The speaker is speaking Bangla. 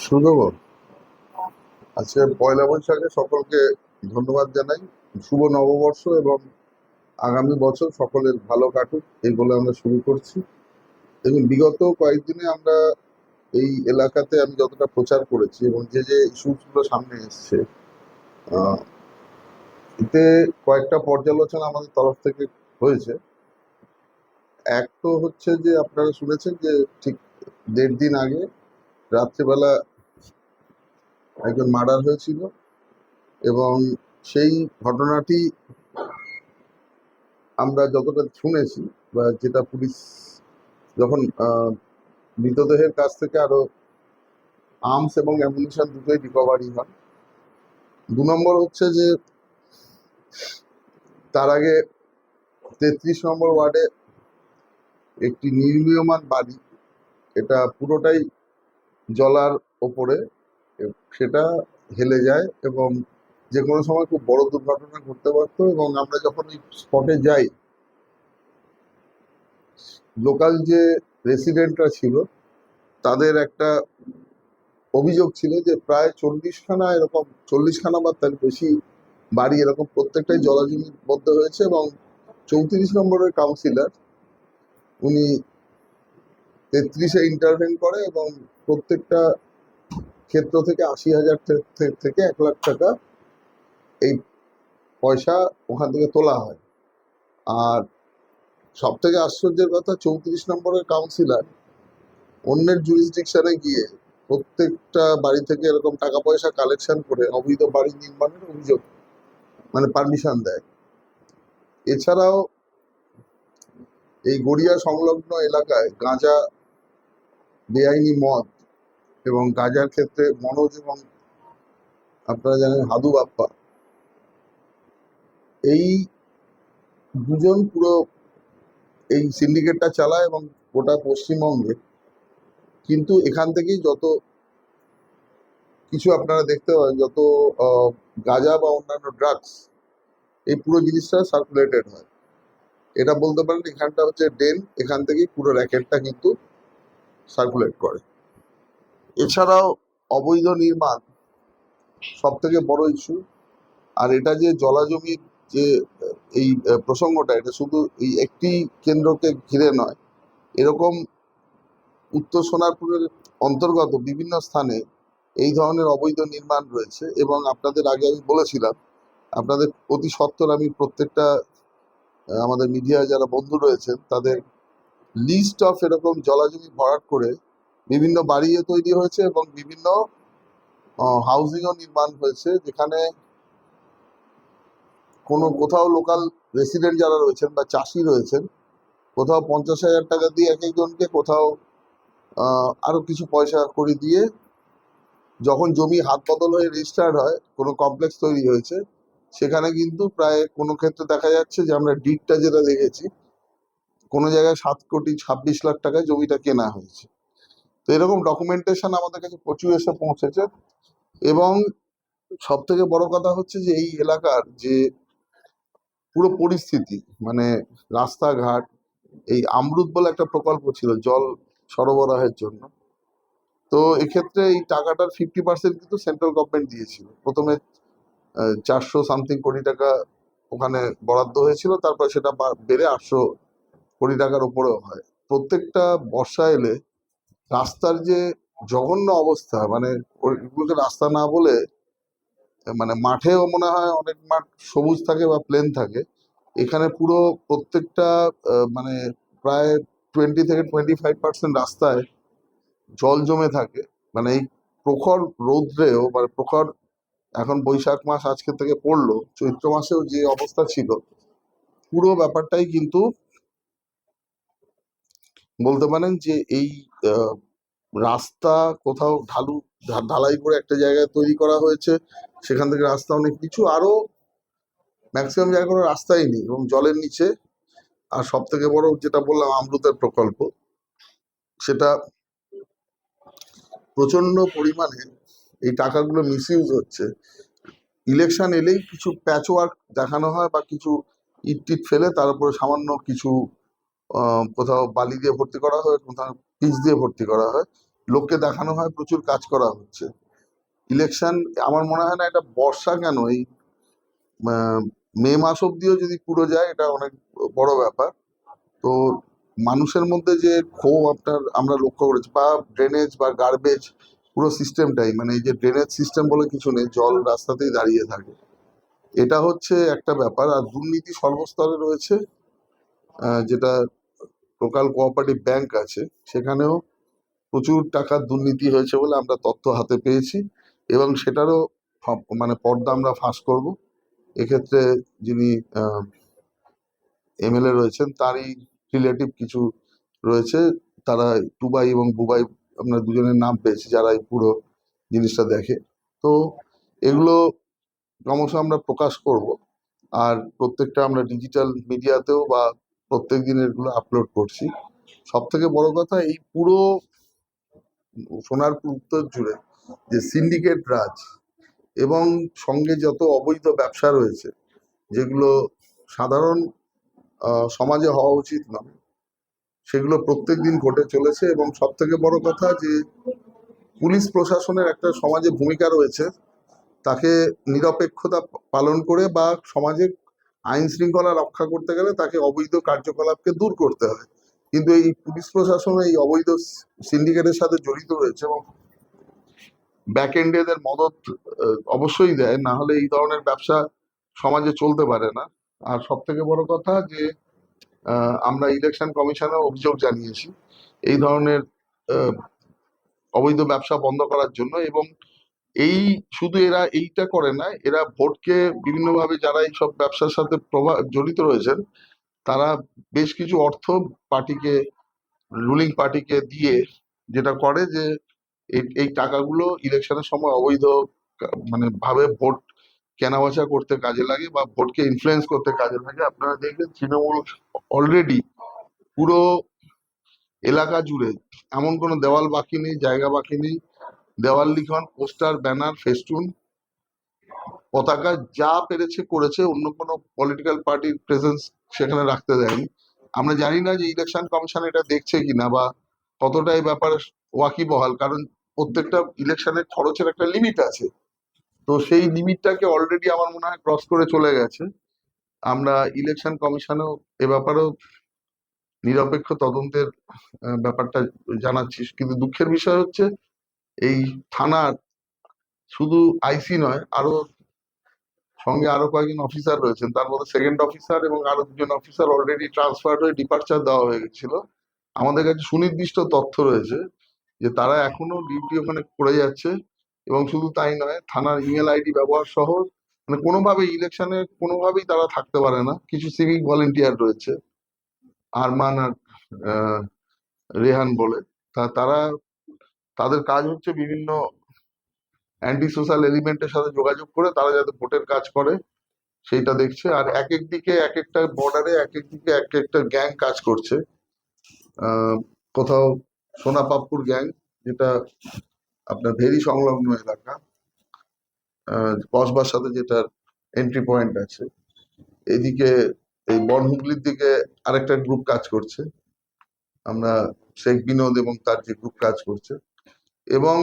সুযোগ। আজকে পয়লা বৈশাখে সকলকে ধন্যবাদ জানাই। শুভ নববর্ষ এবং আগামী বছর সকলের ভালো কাটুক এই বলে আমরা শুরু করছি। এবং বিগত কয়েকদিনে আমরা এই এলাকাতে আমি যতটা প্রচার করেছি এবং যে যে ইস্যুগুলো সামনে এসছে, আহ, এতে কয়েকটা পর্যালোচনা আমাদের তরফ থেকে হয়েছে। এক তো হচ্ছে যে আপনারা শুনেছেন যে ঠিক 1.5 দিন আগে রাত্রিবেলা একজন মার্ডার হয়েছিল এবং সেই ঘটনাটি আমরা যতটা শুনেছি বা যেটা পুলিশ যখন মৃতদেহের কাছ থেকে আরো আর্মস এবং অ্যামুনিশন দুটোই রিকভারি হয়। 2 নম্বর হচ্ছে যে তার আগে 33 নম্বর ওয়ার্ডে একটি নির্মীয়মান বাড়ি, এটা পুরোটাই জলার ওপরে, সেটা হেলে যায় এবং যে কোনো সময় খুব বড় দুর্ঘটনা ঘটতে পারতো। এবং আমরা যখন এই স্পটে যাই, লোকাল যে রেসিডেন্টরা ছিল তাদের একটা অভিযোগ ছিল যে প্রায় 40খানা এরকম, 40খানা বা তার বেশি বাড়ি এরকম প্রত্যেকটাই জলাজমির মধ্যে হয়েছে। এবং 34 নম্বরের কাউন্সিলর উনি 33-এ ইন্টারভেন করে এবং প্রত্যেকটা ক্ষেত্র থেকে 80,000 থেকে 1 লাখ টাকা এই পয়সা ওখান থেকে তোলা হয়। আর সব থেকে আশ্চর্যের কথা, 34 নম্বরের কাউন্সিলর অন্যের জুরিসডিকশনে গিয়ে প্রত্যেকটা বাড়ি থেকে এরকম টাকা পয়সা কালেকশন করে অবৈধ বাড়ি নির্মাণের অভিযোগ, মানে পারমিশন দেয়। এছাড়াও এই গড়িয়া সংলগ্ন এলাকায় গাঁজা, বেআইনি মদ এবং গাঁজার ক্ষেত্রে মনোজ এবং আপনারা জানেন হাদু বাপ্পা, এই দুজন পুরো এই সিন্ডিকেটটা চালায় এবং গোটা পশ্চিমবঙ্গে। কিন্তু এখান থেকেই যত কিছু আপনারা দেখতে পাবেন, যত গাঁজা বা অন্যান্য ড্রাগস, এই পুরো জিনিসটা সার্কুলেটেড হয়। এটা বলতে পারেন এখানটা হচ্ছে ডেন, এখান থেকেই পুরো র্যাকেটটা কিন্তু সার্কুলেট করে। এছাড়াও অবৈধ নির্মাণ সব থেকে বড় ইস্যু। আর এটা যে জলাজমির যে এই প্রসঙ্গটা, এটা শুধু এই একটি কেন্দ্রকে ঘিরে নয়, এরকম উত্তর সোনারপুরের অন্তর্গত বিভিন্ন স্থানে এই ধরনের অবৈধ নির্মাণ রয়েছে। এবং আপনাদের আগে আমি বলেছিলাম, আপনাদের অতি সত্বর আমি প্রত্যেকটা আমাদের মিডিয়া যারা বন্ধু রয়েছেন তাদের লিস্ট অফ এরকম জলাজমি ভরাট করে বিভিন্ন বাড়িও তৈরি হয়েছে এবং বিভিন্ন হাউজিংও নির্মাণ হয়েছে, যেখানে কোথাও লোকাল রেসিডেন্ট যারা রয়েছেন বা চাষি রয়েছেন, কোথাও 50,000 টাকা দিয়ে এক একজনকে, কোথাও আরো কিছু পয়সা করে দিয়ে যখন জমি হাত বদল হয়ে রেজিস্টার্ড হয়, কোনো কমপ্লেক্স তৈরি হয়েছে, সেখানে কিন্তু প্রায় কোনো ক্ষেত্রে দেখা যাচ্ছে যে আমরা ডিডটা যেটা দেখেছি, কোনো জায়গায় 7,26,00,000 টাকায় জমিটা কেনা হয়েছে। তো এরকম ডকুমেন্টেশন আমাদের কাছে প্রচুর এসে পৌঁছেছে। এবং সব থেকে বড় কথা হচ্ছে যে এই এলাকার যে পুরো পরিস্থিতি, মানে রাস্তাঘাট, এই আমরুদ বলে একটা প্রকল্প ছিল জল সরবরাহের জন্য। তো এক্ষেত্রে এই টাকাটার 50% কিন্তু সেন্ট্রাল গভর্নমেন্ট দিয়েছিল। প্রথমে 400 সামথিং কোটি টাকা ওখানে বরাদ্দ হয়েছিল, তারপর সেটা বেড়ে 800 কোটি টাকার উপরেও হয়। প্রত্যেকটা বর্ষা এলে রাস্তার যে জঘন্য অবস্থা, মানে ওইগুলোকে রাস্তা না বলে, মানে মাঠেও মনে হয় অনেক মাঠ সবুজ থাকে বা প্লেন থাকে, এখানে পুরো প্রত্যেকটা মানে প্রায় 20 থেকে 25% রাস্তায় জল জমে থাকে। মানে এই প্রখর রৌদ্রেও, মানে প্রখর, এখন বৈশাখ মাস আজকে থেকে পড়লো, চৈত্র মাসেও যে অবস্থা ছিল, পুরো ব্যাপারটাই কিন্তু বলতে পারেন যে এই আহ, রাস্তা কোথাও ঢালাই করে একটা জায়গায় তৈরি করা হয়েছে, সেখান থেকে রাস্তা অনেক কিছু, আরো ম্যাক্সিমাম জায়গায় কোনো রাস্তাই নেই এবং জলের নিচে। আর সব থেকে বড় যেটা বললাম আমরুতের প্রকল্প, সেটা প্রচন্ড পরিমাণে এই টাকাগুলো মিসইউজ হচ্ছে। ইলেকশন এলেই কিছু প্যাচ ওয়ার্ক দেখানো হয় বা কিছু ইট টিট ফেলে তার উপরে সামান্য কিছু কোথাও বালি দিয়ে ভর্তি করা হয়, কোথাও পিচ দিয়ে ভর্তি করা হয়। লোককে দেখানো হয় প্রচুর কাজ করা হচ্ছে। ইলেকশন আমার মনে হয় না এটা বর্ষা কেন, এই আহ, মে মাস অব্দিও যদি পুরো যায় এটা অনেক বড় ব্যাপার। তো মানুষের মধ্যে যে ক্ষোভ আমরা লক্ষ্য করেছি, বা ড্রেনেজ বা গার্বেজ পুরো সিস্টেমটাই, মানে এই যে ড্রেনেজ সিস্টেম বলে কিছু নেই, জল রাস্তাতেই দাঁড়িয়ে থাকে, এটা হচ্ছে একটা ব্যাপার। আর দুর্নীতি সর্বস্তরে রয়েছে। যেটা লোকাল কোঅপারেটিভ ব্যাংক আছে সেখানেও প্রচুর টাকার দুর্নীতি হয়েছে বলে আমরা তথ্য হাতে পেয়েছি, এবং সেটারও মানে পর্দা আমরা ফাঁস করব। এক্ষেত্রে যিনি এমএলএ রয়েছেন তারই রিলেটিভ কিছু রয়েছে, তারা টুবাই এবং বুবাই, আমরা দুজনের নাম পেয়েছি যারা এই পুরো জিনিসটা দেখে। তো এগুলো ক্রমশ আমরা প্রকাশ করব। আর প্রত্যেকটা আমরা ডিজিটাল মিডিয়াতেও বা প্রত্যেক দিন এগুলো আপলোড করছি। সব থেকে বড় কথা, এই পুরো সোনারপুর উত্তর জুড়ে যে সিন্ডিকেট রাজ এবং সঙ্গে যত অবৈধ ব্যবসা রয়েছে, যেগুলো সাধারণ সমাজে হওয়া উচিত নয়, সেগুলো প্রত্যেক দিন ঘটে চলেছে। এবং সব থেকে বড় কথা যে পুলিশ প্রশাসনের একটা সমাজে ভূমিকা রয়েছে, তাকে নিরপেক্ষতা পালন করে বা সমাজের আইন শৃঙ্খলা রক্ষা করতে গেলে তাকে অবৈধ কার্যকলাপকে দূর করতে হয়। কিন্তু এই পুলিশ প্রশাসন এই অবৈধ সিন্ডিকেটের সাথে জড়িত রয়েছে এবং ব্যাক এন্ডে এদের মদত অবশ্যই দেয়, না হলে এই ধরনের ব্যবসা সমাজে চলতে পারে না। আর সব থেকে বড় কথা যে আমরা ইলেকশন কমিশনে অভিযোগ জানিয়েছি এই ধরনের আহ, অবৈধ ব্যবসা বন্ধ করার জন্য। এবং এই শুধু এরা এইটা করে না, এরা ভোটকে বিভিন্নভাবে, যারা এইসব ব্যবসার সাথে জড়িত রয়েছেন, তারা বেশ কিছু অর্থ পার্টিকে, রুলিং পার্টিকে দিয়ে যেটা করে যে এই টাকাগুলো ইলেকশনের সময় অবৈধ মানে ভাবে ভোট কেনাবেচা করতে কাজে লাগে বা ভোটকে ইনফ্লুয়েন্স করতে কাজে লাগে। আপনারা দেখবেন তৃণমূল অলরেডি পুরো এলাকা জুড়ে এমন কোনো দেওয়াল বাকি নেই, জায়গা বাকি নেই, দেওয়াল লিখন, পোস্টার, ব্যানার, ফেস্টুন, পতাকা যা পেরেছে করেছে। অন্য কোনো পলিটিক্যাল পার্টির প্রেজেন্স সেখানে রাখতে দেয়নি। আমরা জানি না যে ইলেকশন কমিশন এটা দেখছে কিনা বা কতটা এই ব্যাপারে ওয়াকিবহাল, কারণ প্রত্যেকটা ইলেকশনের খরচের একটা লিমিট আছে। তো সেই লিমিটটাকে অলরেডি আমার মনে হয় ক্রস করে চলে গেছে। আমরা ইলেকশন কমিশনেও এ ব্যাপারেও নিরপেক্ষ তদন্তের ব্যাপারটা জানাচ্ছি। কিন্তু দুঃখের বিষয় হচ্ছে এই থানার শুধু আইসি নয়, সঙ্গে আরো কয়েকজন অফিসার রয়েছেন, তার মধ্যে সেকেন্ড অফিসার এবং আরো দুজন অফিসার অলরেডি ট্রান্সফার্ড হয়ে ডিপার্চার দেওয়া হয়ে গেছিল। আমাদের কাছে সুনির্দিষ্ট তথ্য রয়েছে যে তারা এখনো ডিউটি ওখানে করে যাচ্ছে। এবং শুধু তাই নয়, থানার ইমেল আইডি ব্যবহার সহ, মানে কোনোভাবেই ইলেকশনে কোনোভাবেই তারা থাকতে পারে না। কিছু সিভিক ভলেন্টিয়ার রয়েছে, আরমান আর আহ, রেহান বলে, তারা, তাদের কাজ হচ্ছে বিভিন্ন অ্যান্টি সোশ্যাল এলিমেন্টের সাথে যোগাযোগ করে তারা যাতে ভোটের কাজ করে সেইটা দেখছে। আর এক এক দিকে এক একটা বর্ডারে এক এক দিকে এক একটা গ্যাং কাজ করছে। আহ কোথাও সোনাপাপ্পুর গ্যাং, যেটা আপনার ভেরি সংলগ্ন এলাকা, কসবার সাথে যেটা এন্ট্রি পয়েন্ট আছে, এদিকে এই বনহুগলির দিকে আরেকটা গ্রুপ কাজ করছে, আমরা শেখ বিনোদ এবং তার যে গ্রুপ কাজ করছে। এবং